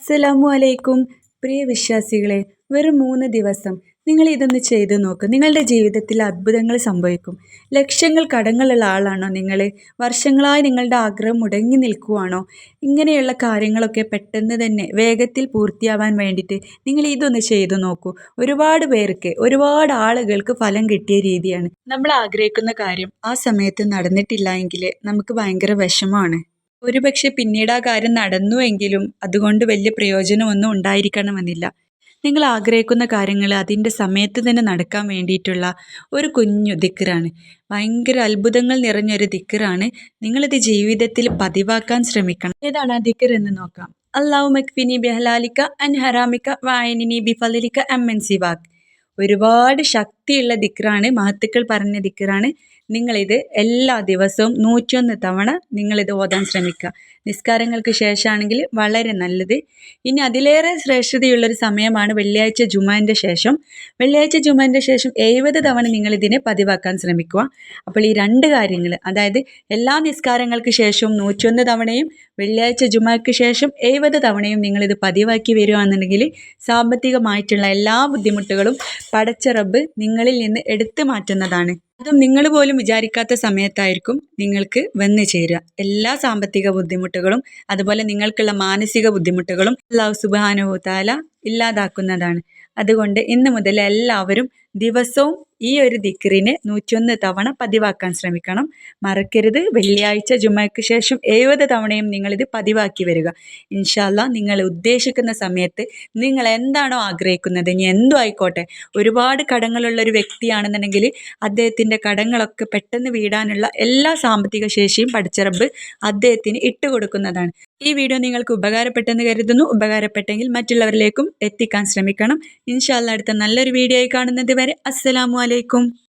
അസ്സലാമു അലൈക്കും. പ്രിയ വിശ്വാസികളെ, വെറും 3 ദിവസം നിങ്ങൾ ഇതൊന്ന് ചെയ്തു നോക്ക്. നിങ്ങളുടെ ജീവിതത്തിൽ അത്ഭുതങ്ങൾ സംഭവിക്കും. ലക്ഷങ്ങൾ കടങ്ങളുള്ള ആളാണോ നിങ്ങൾ? വർഷങ്ങളായി നിങ്ങളുടെ ആഗ്രഹം മുടങ്ങി നിൽക്കുവാണോ? ഇങ്ങനെയുള്ള കാര്യങ്ങളൊക്കെ പെട്ടെന്ന് തന്നെ വേഗത്തിൽ പൂർത്തിയാവാൻ വേണ്ടിയിട്ട് നിങ്ങൾ ഇതൊന്ന് ചെയ്തു നോക്കൂ. ഒരുപാട് പേർക്ക്, ഒരുപാട് ആളുകൾക്ക് ഫലം കിട്ടിയ രീതിയാണ്. നമ്മൾ ആഗ്രഹിക്കുന്ന കാര്യം ആ സമയത്ത് നടന്നിട്ടില്ല എങ്കിൽ നമുക്ക് ഭയങ്കര വിഷമമാണ്. ഒരുപക്ഷെ പിന്നീട് ആ കാര്യം നടന്നുവെങ്കിലും അതുകൊണ്ട് വലിയ പ്രയോജനമൊന്നും ഉണ്ടായിരിക്കണമെന്നില്ല. നിങ്ങൾ ആഗ്രഹിക്കുന്ന കാര്യങ്ങൾ അതിൻ്റെ സമയത്ത് തന്നെ നടക്കാൻ വേണ്ടിയിട്ടുള്ള ഒരു കുഞ്ഞു ദിക്റാണ്. ഭയങ്കര അത്ഭുതങ്ങൾ നിറഞ്ഞൊരു ദിക്റാണ്. നിങ്ങളിത് ജീവിതത്തിൽ പതിവാക്കാൻ ശ്രമിക്കണം. ഏതാണ് ആ ദിക്ർ എന്ന് നോക്കാം. അല്ലാഹു മക്ഫിനി ബിഹലാലിക അൻ ഹറാമിക വഅനിനി ബിഫളിക അമ്മൻ സിവാക്. ഒരുപാട് ശക്തിയുള്ള ദിക്റാണ്, മഹത്തുക്കൾ പറഞ്ഞ ദിക്റാണ്. നിങ്ങളിത് എല്ലാ ദിവസവും 101 തവണ നിങ്ങളിത് ഓതാൻ ശ്രമിക്കുക. നിസ്കാരങ്ങൾക്ക് ശേഷമാണെങ്കിൽ വളരെ നല്ലത്. ഇനി അതിലേറെ ശ്രേഷ്ഠതയുള്ളൊരു സമയമാണ് വെള്ളിയാഴ്ച ജുമാൻ്റെ ശേഷം. വെള്ളിയാഴ്ച ജുമാൻ്റെ ശേഷം 70 തവണ നിങ്ങളിതിനെ പതിവാക്കാൻ ശ്രമിക്കുക. അപ്പോൾ ഈ 2 കാര്യങ്ങൾ, അതായത് എല്ലാ നിസ്കാരങ്ങൾക്ക് ശേഷവും 101 തവണയും വെള്ളിയാഴ്ച ജുമാക്ക് ശേഷം 70 തവണയും നിങ്ങളിത് പതിവാക്കി വരികയാണെന്നുണ്ടെങ്കിൽ സാമ്പത്തികമായിട്ടുള്ള എല്ലാ ബുദ്ധിമുട്ടുകളും പടച്ച റബ്ബ് നിങ്ങളിൽ നിന്ന് എടുത്തു മാറ്റുന്നതാണ്. അതും നിങ്ങൾ പോലും വിചാരിക്കാത്ത സമയത്തായിരിക്കും നിങ്ങൾക്ക് വന്നു ചേരുക. എല്ലാ സാമ്പത്തിക ബുദ്ധിമുട്ടുകളും അതുപോലെ നിങ്ങൾക്കുള്ള മാനസിക ബുദ്ധിമുട്ടുകളും അല്ലാഹു സുബ്ഹാനഹു വ തആല ഇല്ലാതാക്കുന്നതാണ്. അതുകൊണ്ട് ഇന്ന് മുതൽ എല്ലാവരും ദിവസവും ഈ ഒരു ദിക്റിനെ 101 തവണ പതിവാക്കാൻ ശ്രമിക്കണം. മറക്കരുത്. വെള്ളിയാഴ്ച ജുമയ്ക്ക് ശേഷം 70 തവണയും നിങ്ങളിത് പതിവാക്കി വരിക. ഇൻഷാ അല്ലാഹ് നിങ്ങൾ ഉദ്ദേശിക്കുന്ന സമയത്ത് നിങ്ങൾ എന്താണോ ആഗ്രഹിക്കുന്നത്, ഇനി എന്തും ആയിക്കോട്ടെ. ഒരുപാട് കടങ്ങളുള്ള ഒരു വ്യക്തിയാണെന്നുണ്ടെങ്കിൽ അദ്ദേഹത്തിൻ്റെ കടങ്ങളൊക്കെ പെട്ടെന്ന് വീടാനുള്ള എല്ലാ സാമ്പത്തിക ശേഷിയും പടച്ച റബ്ബ് അദ്ദേഹത്തിന് ഇട്ടുകൊടുക്കുന്നതാണ്. ഈ വീഡിയോ നിങ്ങൾക്ക് ഉപകാരപ്പെട്ടെന്ന് കരുതുന്നു. ഉപകാരപ്പെട്ടെങ്കിൽ മറ്റുള്ളവരിലേക്കും എത്തിക്കാൻ ശ്രമിക്കണം. ഇൻഷാ അല്ലാഹ് അടുത്ത നല്ലൊരു വീഡിയോ ആയി കാണുന്നത് വരെ അസ്സലാമു അലൈക്കും.